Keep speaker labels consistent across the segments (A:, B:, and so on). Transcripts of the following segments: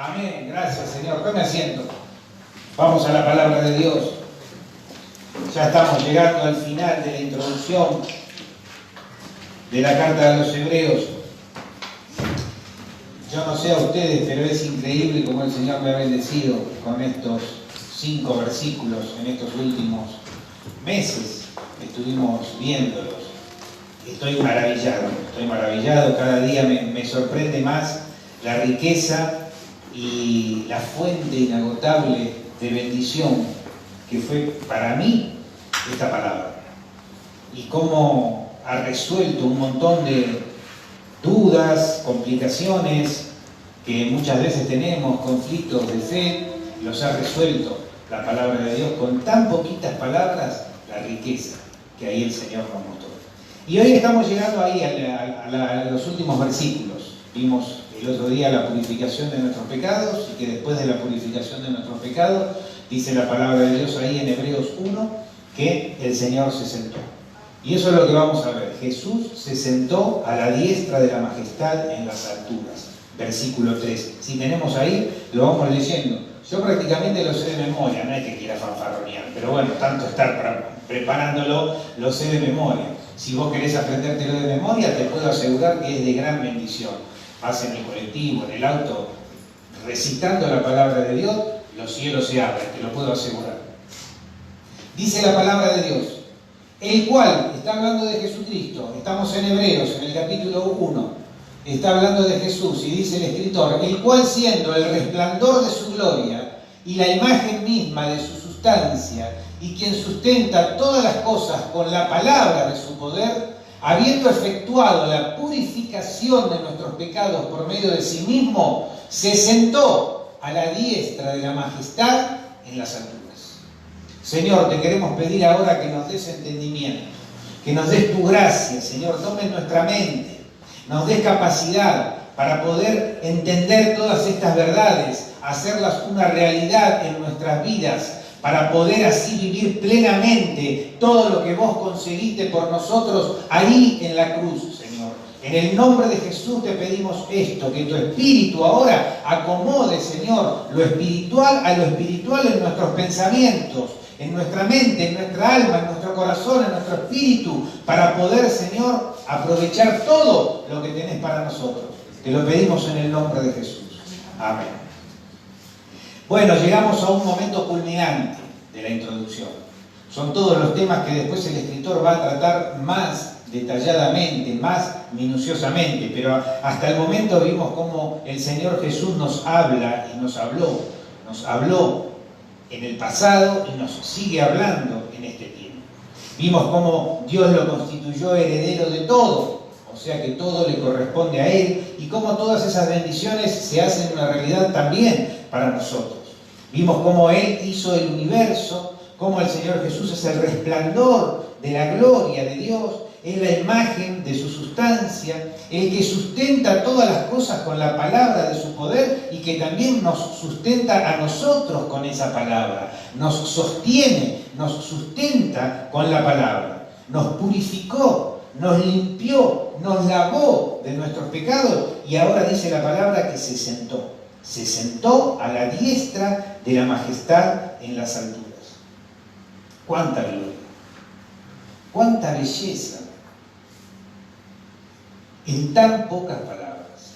A: Amén. Gracias, Señor. Tome asiento. Vamos a la palabra de Dios. Ya estamos llegando al final de la introducción de la carta de los Hebreos. Yo no sé a ustedes, pero es increíble cómo el Señor me ha bendecido con estos 5 versículos en estos últimos meses. Estuvimos viéndolos. Estoy maravillado. Cada día me sorprende más la riqueza y la fuente inagotable de bendición que fue para mí esta palabra. Y cómo ha resuelto un montón de dudas, complicaciones que muchas veces tenemos, conflictos de fe, los ha resuelto la palabra de Dios con tan poquitas palabras, la riqueza que ahí el Señor nos mostró. Y hoy estamos llegando ahí a los últimos versículos. Vimos el otro día la purificación de nuestros pecados y que después de la purificación de nuestros pecados, dice la palabra de Dios ahí en Hebreos 1, que el Señor se sentó. Y eso es lo que vamos a ver. Jesús se sentó a la diestra de la majestad en las alturas. Versículo 3. Si tenemos ahí, lo vamos leyendo. Yo prácticamente lo sé de memoria, no es que quiera fanfarronear, pero bueno, tanto estar preparándolo, lo sé de memoria. Si vos querés aprendértelo de memoria, te puedo asegurar que es de gran bendición. Vas en el colectivo, en el auto, recitando la palabra de Dios, los cielos se abren, te lo puedo asegurar. Dice la palabra de Dios, el cual, está hablando de Jesucristo, estamos en Hebreos, en el capítulo 1, está hablando de Jesús y dice el escritor, el cual siendo el resplandor de su gloria y la imagen misma de su sustancia y quien sustenta todas las cosas con la palabra de su poder, habiendo efectuado la purificación de nuestros pecados por medio de sí mismo, se sentó a la diestra de la majestad en las alturas. Señor, te queremos pedir ahora que nos des entendimiento, que nos des tu gracia, Señor, tome nuestra mente, nos des capacidad para poder entender todas estas verdades, hacerlas una realidad en nuestras vidas, para poder así vivir plenamente todo lo que vos conseguiste por nosotros ahí en la cruz, Señor. En el nombre de Jesús te pedimos esto, que tu Espíritu ahora acomode, Señor, lo espiritual a lo espiritual en nuestros pensamientos, en nuestra mente, en nuestra alma, en nuestro corazón, en nuestro espíritu, para poder, Señor, aprovechar todo lo que tenés para nosotros. Te lo pedimos en el nombre de Jesús. Amén. Bueno, llegamos a un momento culminante de la introducción. Son todos los temas que después el escritor va a tratar más detalladamente, más minuciosamente, pero hasta el momento vimos cómo el Señor Jesús nos habla y nos habló en el pasado y nos sigue hablando en este tiempo. Vimos cómo Dios lo constituyó heredero de todo, o sea que todo le corresponde a Él, y cómo todas esas bendiciones se hacen una realidad también para nosotros. Vimos cómo Él hizo el universo, cómo el Señor Jesús es el resplandor de la gloria de Dios, es la imagen de su sustancia, el que sustenta todas las cosas con la palabra de su poder y que también nos sustenta a nosotros con esa palabra, nos sostiene, nos sustenta con la palabra, nos purificó, nos limpió, nos lavó de nuestros pecados y ahora dice la palabra que se sentó a la diestra de la majestad en las alturas. ¡Cuánta gloria! ¡Cuánta belleza! En tan pocas palabras.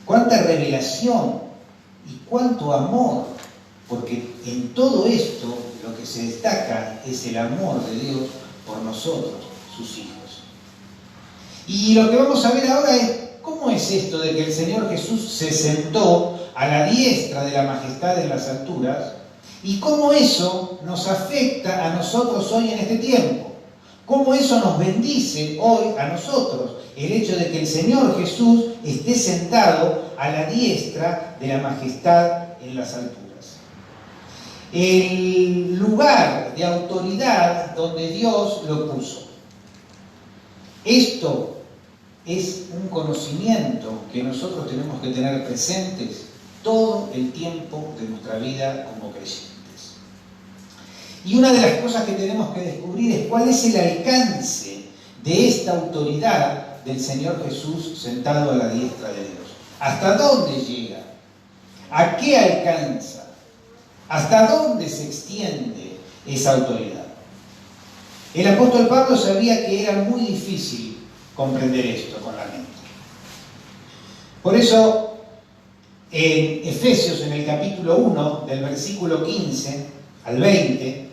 A: ¡Cuánta revelación! Y cuánto amor. Porque en todo esto lo que se destaca es el amor de Dios por nosotros, sus hijos. Y lo que vamos a ver ahora es ¿cómo es esto de que el Señor Jesús se sentó a la diestra de la majestad en las alturas? ¿Y cómo eso nos afecta a nosotros hoy en este tiempo? ¿Cómo eso nos bendice hoy a nosotros? El hecho de que el Señor Jesús esté sentado a la diestra de la majestad en las alturas. El lugar de autoridad donde Dios lo puso. Esto es un conocimiento que nosotros tenemos que tener presentes todo el tiempo de nuestra vida como creyentes. Y una de las cosas que tenemos que descubrir es cuál es el alcance de esta autoridad del Señor Jesús sentado a la diestra de Dios. ¿Hasta dónde llega? ¿A qué alcanza? ¿Hasta dónde se extiende esa autoridad? El apóstol Pablo sabía que era muy difícil comprender esto con la mente. Por eso, en Efesios, en el capítulo 1, del versículo 15 al 20,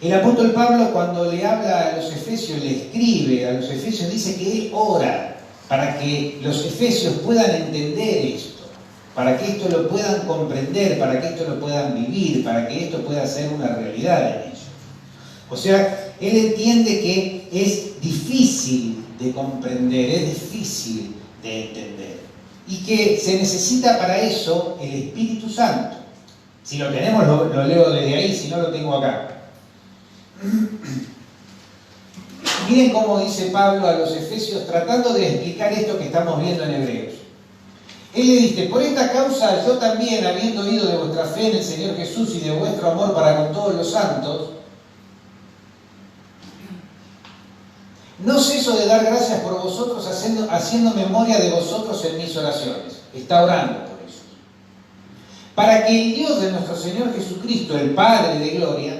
A: el apóstol Pablo, cuando le habla a los efesios, le escribe a los efesios, dice que él ora para que los efesios puedan entender esto, para que esto lo puedan comprender, para que esto lo puedan vivir, para que esto pueda ser una realidad en ellos. O sea, él entiende que es difícil de comprender, es difícil de entender, y que se necesita para eso el Espíritu Santo. Si lo tenemos, lo leo desde ahí, si no lo tengo acá. Miren cómo dice Pablo a los efesios, tratando de explicar esto que estamos viendo en Hebreos. Él le dice: por esta causa yo también, habiendo oído de vuestra fe en el Señor Jesús y de vuestro amor para con todos los santos, no ceso de dar gracias por vosotros, haciendo memoria de vosotros en mis oraciones. Está orando por ellos. Para que el Dios de nuestro Señor Jesucristo, el Padre de gloria,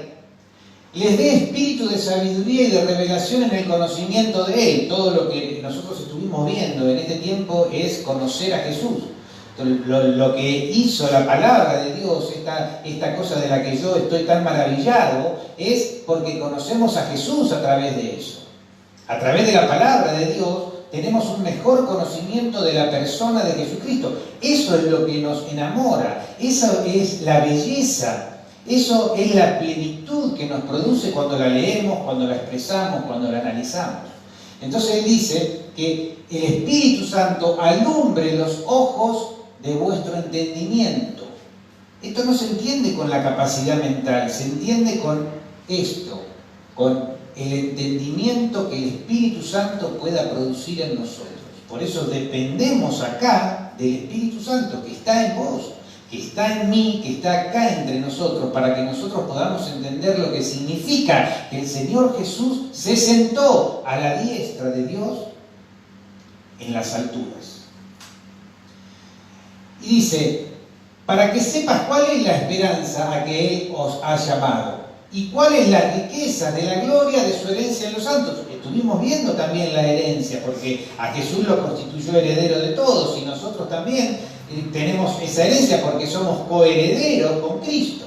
A: les dé espíritu de sabiduría y de revelación en el conocimiento de Él. Todo lo que nosotros estuvimos viendo en este tiempo es conocer a Jesús. Lo que hizo la palabra de Dios, esta cosa de la que yo estoy tan maravillado, es porque conocemos a Jesús a través de eso. A través de la palabra de Dios tenemos un mejor conocimiento de la persona de Jesucristo. Eso es lo que nos enamora, eso es la belleza, eso es la plenitud que nos produce cuando la leemos, cuando la expresamos, cuando la analizamos. Entonces él dice que el Espíritu Santo alumbre los ojos de vuestro entendimiento. Esto no se entiende con la capacidad mental, se entiende con esto, con el entendimiento que el Espíritu Santo pueda producir en nosotros. Por eso dependemos acá del Espíritu Santo que está en vos, que está en mí, que está acá entre nosotros, para que nosotros podamos entender lo que significa que el Señor Jesús se sentó a la diestra de Dios en las alturas. Y dice: para que sepas cuál es la esperanza a que Él os ha llamado y cuál es la riqueza de la gloria de su herencia en los santos. Estuvimos viendo también la herencia, porque a Jesús lo constituyó heredero de todos, y nosotros también tenemos esa herencia porque somos coherederos con Cristo.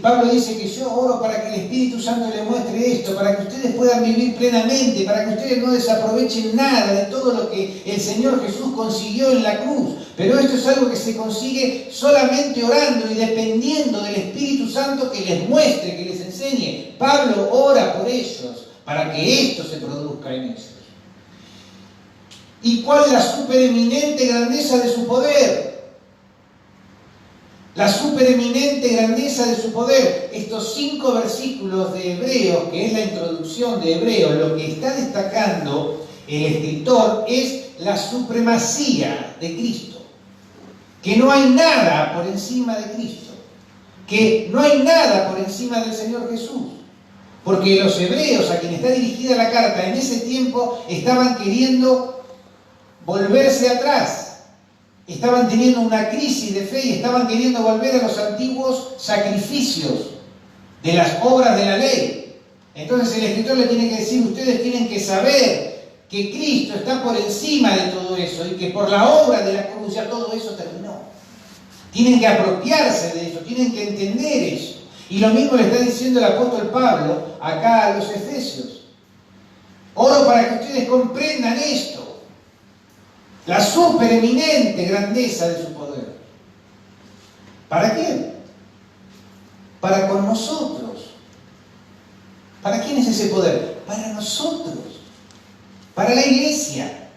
A: Pablo dice que yo oro para que el Espíritu Santo le muestre esto, para que ustedes puedan vivir plenamente, para que ustedes no desaprovechen nada de todo lo que el Señor Jesús consiguió en la cruz. Pero esto es algo que se consigue solamente orando y dependiendo del Espíritu Santo que les muestre, que les enseñe. Pablo ora por ellos para que esto se produzca en ellos. ¿Y cuál es la supereminente grandeza de su poder? La supereminente grandeza de su poder. Estos 5 versículos de Hebreos, que es la introducción de Hebreos, lo que está destacando el escritor es la supremacía de Cristo. Que no hay nada por encima de Cristo. Que no hay nada por encima del Señor Jesús. Porque los hebreos a quienes está dirigida la carta en ese tiempo estaban queriendo volverse atrás. Estaban teniendo una crisis de fe y estaban queriendo volver a los antiguos sacrificios de las obras de la ley. Entonces el escritor le tiene que decir: ustedes tienen que saber que Cristo está por encima de todo eso y que por la obra de la cruz ya todo eso terminó. Tienen que apropiarse de eso, tienen que entender eso. Y lo mismo le está diciendo el apóstol Pablo acá a los efesios. Oro para que ustedes comprendan esto. La supereminente grandeza de su poder. ¿Para quién? Para con nosotros. ¿Para quién es ese poder? Para nosotros. Para la iglesia.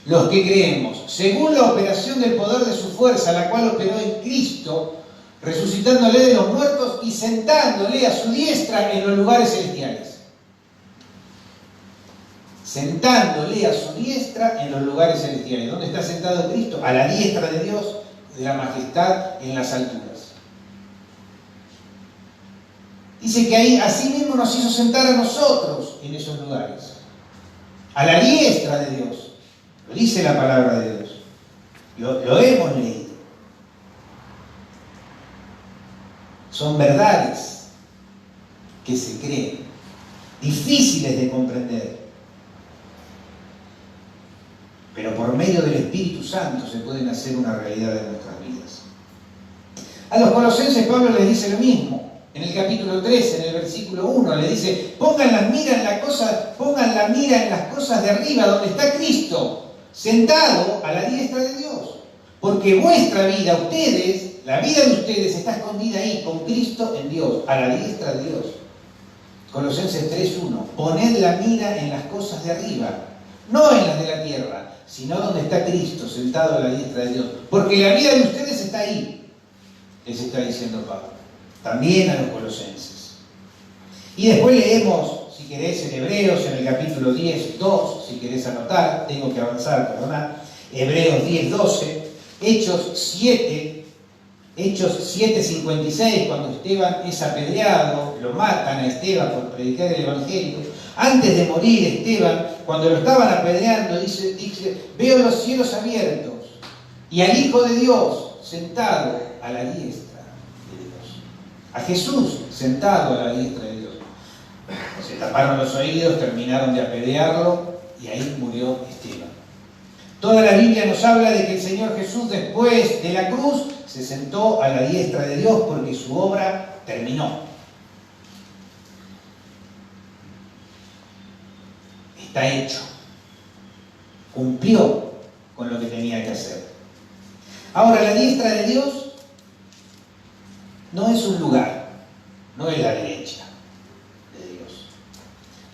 A: Los que creemos, según la operación del poder de su fuerza, la cual operó en Cristo, resucitándole de los muertos y sentándole a su diestra en los lugares celestiales. Sentándole a su diestra en los lugares celestiales. ¿Dónde está sentado Cristo? A la diestra de Dios, de la majestad en las alturas. Dice que ahí así mismo nos hizo sentar a nosotros en esos lugares. A la diestra de Dios. Lo dice la palabra de Dios. Lo hemos leído. Son verdades que se creen, difíciles de comprender, pero por medio del Espíritu Santo se pueden hacer una realidad de nuestras vidas. A los colosenses Pablo les dice lo mismo. En el capítulo 13, en el versículo 1, le dice: pongan la mira en las cosas de arriba, donde está Cristo, sentado a la diestra de Dios. Porque vuestra vida, la vida de ustedes está escondida ahí, con Cristo en Dios, a la diestra de Dios. Colosenses 3:1, poned la mira en las cosas de arriba, no en las de la tierra, sino donde está Cristo, sentado a la diestra de Dios. Porque la vida de ustedes está ahí, les está diciendo Pablo. También a los colosenses. Y después leemos, si querés, en Hebreos, en el capítulo 10:2, si querés anotar, tengo que avanzar, perdonad. Hebreos 10:12, Hechos 7:56, cuando Esteban es apedreado, lo matan a Esteban por predicar el Evangelio. Antes de morir, Esteban, cuando lo estaban apedreando, dice: veo los cielos abiertos y al Hijo de Dios sentado a la diestra. A Jesús sentado a la diestra de Dios. Se taparon los oídos, terminaron de apedrearlo y ahí murió Esteban. Toda la Biblia nos habla de que el Señor Jesús, después de la cruz, se sentó a la diestra de Dios porque su obra terminó. Está hecho. Cumplió con lo que tenía que hacer. Ahora, la diestra de Dios no es un lugar, no es la derecha de Dios.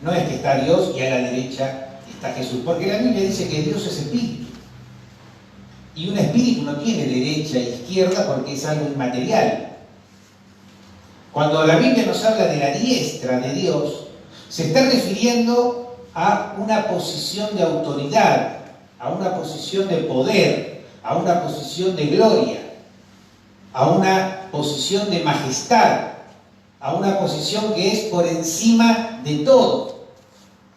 A: No es que está Dios y a la derecha está Jesús, porque la Biblia dice que Dios es espíritu. Y un espíritu no tiene derecha e izquierda porque es algo inmaterial. Cuando la Biblia nos habla de la diestra de Dios, se está refiriendo a una posición de autoridad, a una posición de poder, a una posición de gloria, a una posición de majestad, a una posición que es por encima de todo.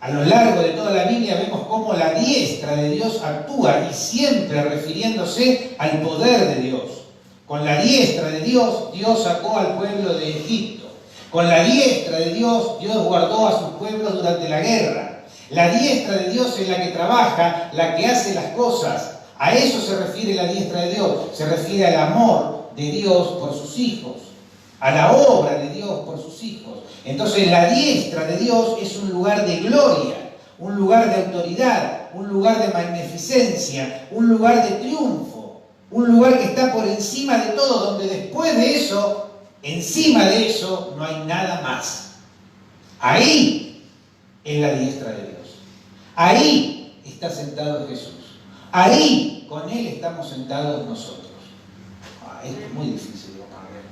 A: A lo largo de toda la Biblia vemos cómo la diestra de Dios actúa, y siempre refiriéndose al poder de Dios. Con la diestra de Dios, Dios sacó al pueblo de Egipto. Con la diestra de Dios, Dios guardó a sus pueblos durante la guerra. La diestra de Dios es la que trabaja, la que hace las cosas. A eso se refiere la diestra de Dios. Se refiere al amor de Dios por sus hijos, a la obra de Dios por sus hijos. Entonces la diestra de Dios es un lugar de gloria, un lugar de autoridad, un lugar de magnificencia, un lugar de triunfo, un lugar que está por encima de todo, donde después de eso, encima de eso, no hay nada más. Ahí es la diestra de Dios. Ahí está sentado Jesús. Ahí con Él estamos sentados nosotros. Esto es muy difícil de comprender.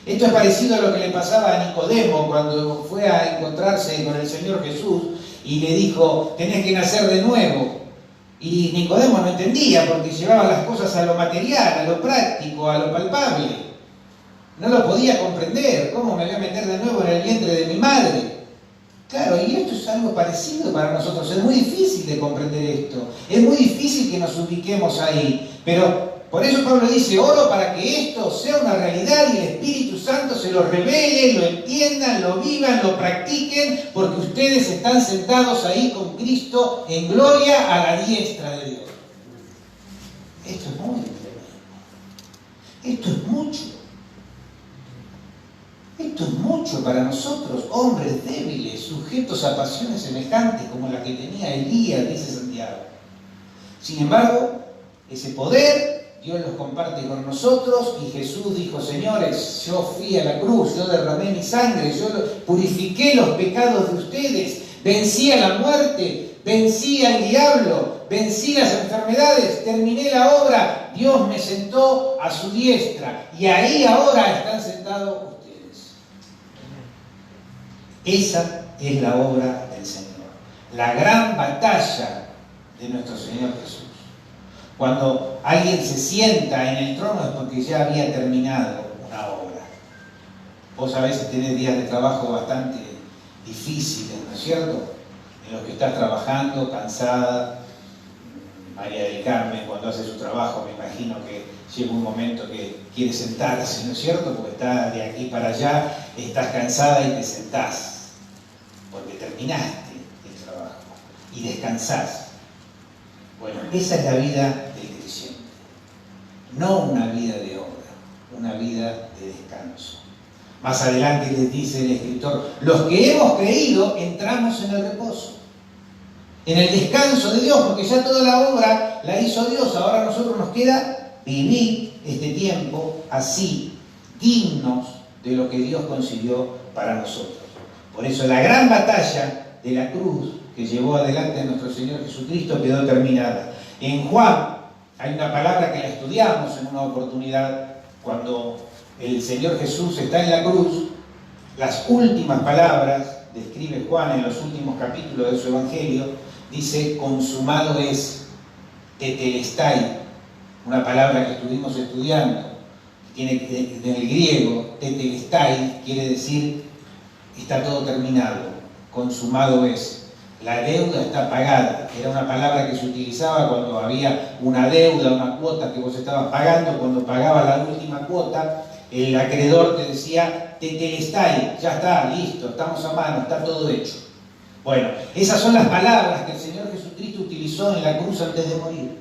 A: Esto es parecido a lo que le pasaba a Nicodemo cuando fue a encontrarse con el Señor Jesús y le dijo: tenés que nacer de nuevo. Y Nicodemo no entendía porque llevaba las cosas a lo material, a lo práctico, a lo palpable. No lo podía comprender. ¿Cómo me voy a meter de nuevo en el vientre de mi madre? Claro, y esto es algo parecido para nosotros. Es muy difícil de comprender esto. Es muy difícil que nos ubiquemos ahí. Pero por eso Pablo dice: oro para que esto sea una realidad y el Espíritu Santo se lo revele, lo entiendan, lo vivan, lo practiquen, porque ustedes están sentados ahí con Cristo en gloria a la diestra de Dios. Esto es muy tremendo. Esto es mucho. Esto es mucho para nosotros, hombres débiles, sujetos a pasiones semejantes como la que tenía Elías, dice Santiago. Sin embargo, ese poder Dios los comparte con nosotros, y Jesús dijo: señores, yo fui a la cruz, yo derramé mi sangre, yo purifiqué los pecados de ustedes, vencí a la muerte, vencí al diablo, vencí las enfermedades, terminé la obra, Dios me sentó a su diestra, y ahí ahora están sentados ustedes. Esa es la obra del Señor, la gran batalla de nuestro Señor Jesús. Cuando alguien se sienta en el trono es porque ya había terminado una obra. Vos a veces tenés días de trabajo bastante difíciles, ¿no es cierto? En los que estás trabajando, cansada, María del Carmen, cuando hace su trabajo, me imagino que llega un momento que quiere sentarse, ¿no es cierto? Porque está de aquí para allá, estás cansada y te sentás, porque terminaste el trabajo y descansás. Bueno, esa es la vida del creyente, no una vida de obra, una vida de descanso. Más adelante les dice el escritor, los que hemos creído entramos en el reposo, en el descanso de Dios, porque ya toda la obra la hizo Dios. Ahora a nosotros nos queda vivir este tiempo así, dignos de lo que Dios consiguió para nosotros. Por eso la gran batalla de la cruz que llevó adelante a nuestro Señor Jesucristo quedó terminada. En Juan hay una palabra que la estudiamos en una oportunidad, cuando el Señor Jesús está en la cruz, las últimas palabras, describe Juan en los últimos capítulos de su Evangelio, dice, consumado es, tetelestai, una palabra que estuvimos estudiando, que tiene en el griego, tetelestai, quiere decir, está todo terminado, consumado es. La deuda está pagada. Era una palabra que se utilizaba cuando había una deuda, una cuota que vos estabas pagando. Cuando pagaba la última cuota, el acreedor te decía, tetelestai, ya está, listo, estamos a mano, está todo hecho. Bueno, esas son las palabras que el Señor Jesucristo utilizó en la cruz antes de morir.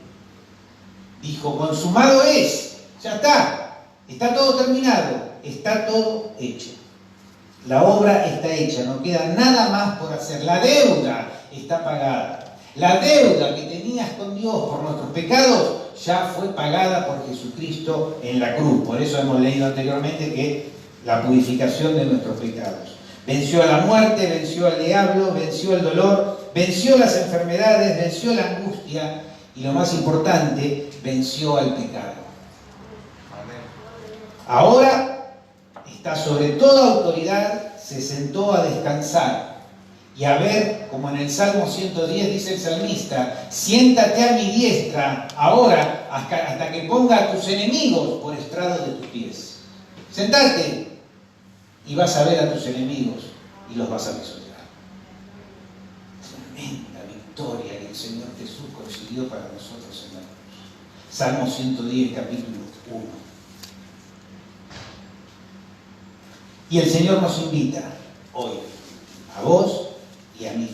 A: Dijo, consumado es, ya está todo terminado, está todo hecho. La obra está hecha, no queda nada más por hacer. La deuda está pagada. La deuda que tenías con Dios por nuestros pecados ya fue pagada por Jesucristo en la cruz. Por eso hemos leído anteriormente que la purificación de nuestros pecados. Venció a la muerte, venció al diablo, venció el dolor, venció las enfermedades, venció la angustia y lo más importante, venció al pecado. Ahora está sobre toda autoridad, se sentó a descansar y a ver, como en el Salmo 110 dice el salmista, siéntate a mi diestra ahora hasta que ponga a tus enemigos por estrado de tus pies. Sentate y vas a ver a tus enemigos y los vas a pisotear. Tremenda victoria que el Señor Jesús consiguió para nosotros en la cruz. Salmo 110, capítulo 1. Y el Señor nos invita hoy, a vos y a mí,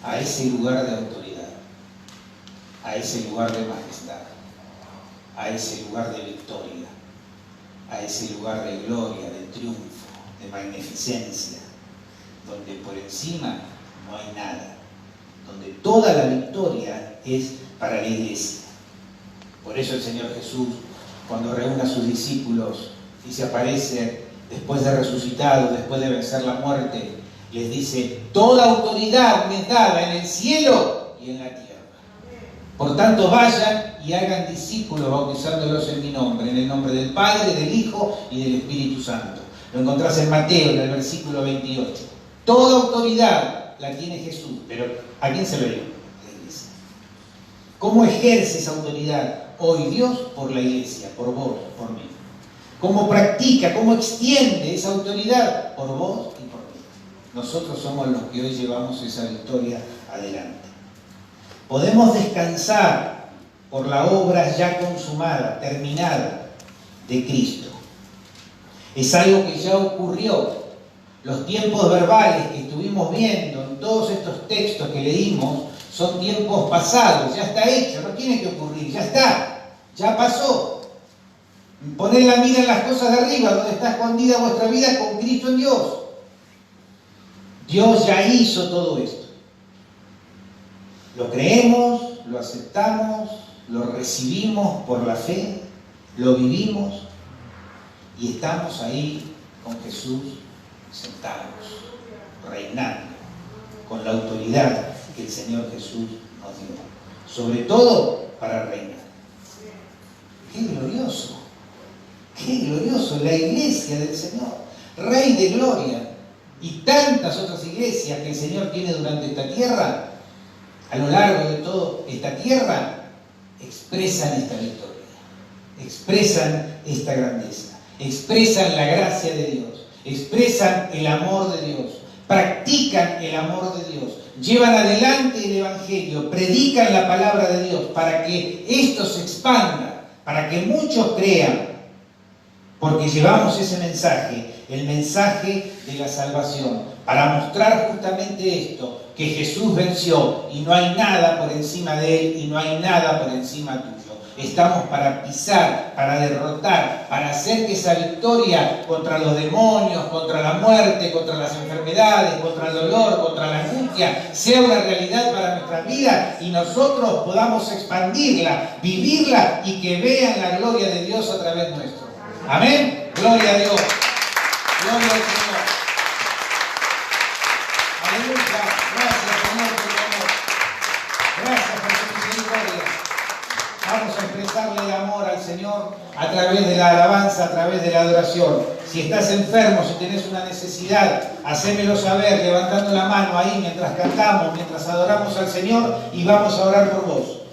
A: a ese lugar de autoridad, a ese lugar de majestad, a ese lugar de victoria, a ese lugar de gloria, de triunfo, de magnificencia, donde por encima no hay nada, donde toda la victoria es para la iglesia. Por eso el Señor Jesús, cuando reúne a sus discípulos y se aparece después de resucitado, después de vencer la muerte, les dice, toda autoridad me es dada en el cielo y en la tierra. Por tanto, vayan y hagan discípulos bautizándolos en mi nombre, en el nombre del Padre, del Hijo y del Espíritu Santo. Lo encontrás en Mateo, en el versículo 28. Toda autoridad la tiene Jesús, pero ¿a quién se lo dio? La iglesia. ¿Cómo ejerce esa autoridad hoy Dios? Por la iglesia, por vos, por mí. ¿Cómo practica, cómo extiende esa autoridad? Por vos y por mí. Nosotros somos los que hoy llevamos esa victoria adelante. Podemos descansar por la obra ya consumada, terminada de Cristo. Es algo que ya ocurrió. Los tiempos verbales que estuvimos viendo en todos estos textos que leímos son tiempos pasados, ya está hecho, no tiene que ocurrir, ya está, ya pasó. Poned la mira en las cosas de arriba, donde está escondida vuestra vida con Cristo en Dios. Dios ya hizo todo esto. Lo creemos, lo aceptamos, lo recibimos por la fe, lo vivimos y estamos ahí con Jesús sentados, reinando, con la autoridad que el Señor Jesús nos dio. Sobre todo para reinar. ¡Qué glorioso! ¡Qué glorioso! La iglesia del Señor, Rey de gloria. Y tantas otras iglesias que el Señor tiene durante esta tierra, a lo largo de toda esta tierra, expresan esta victoria, expresan esta grandeza, expresan la gracia de Dios, expresan el amor de Dios, practican el amor de Dios, llevan adelante el Evangelio, predican la palabra de Dios para que esto se expanda, para que muchos crean, porque llevamos ese mensaje, el mensaje de la salvación, para mostrar justamente esto, que Jesús venció y no hay nada por encima de Él y no hay nada por encima tuyo. Estamos para pisar, para derrotar, para hacer que esa victoria contra los demonios, contra la muerte, contra las enfermedades, contra el dolor, contra la angustia, sea una realidad para nuestra vida y nosotros podamos expandirla, vivirla y que vean la gloria de Dios a través nuestro. Amén. Gloria a Dios. Gloria al Señor. Aleluya. Gracias, Señor, por tu amor. Gracias por tu misericordia. Vamos a expresarle el amor al Señor a través de la alabanza, a través de la adoración. Si estás enfermo, si tenés una necesidad, hacémelo saber levantando la mano ahí mientras cantamos, mientras adoramos al Señor y vamos a orar por vos.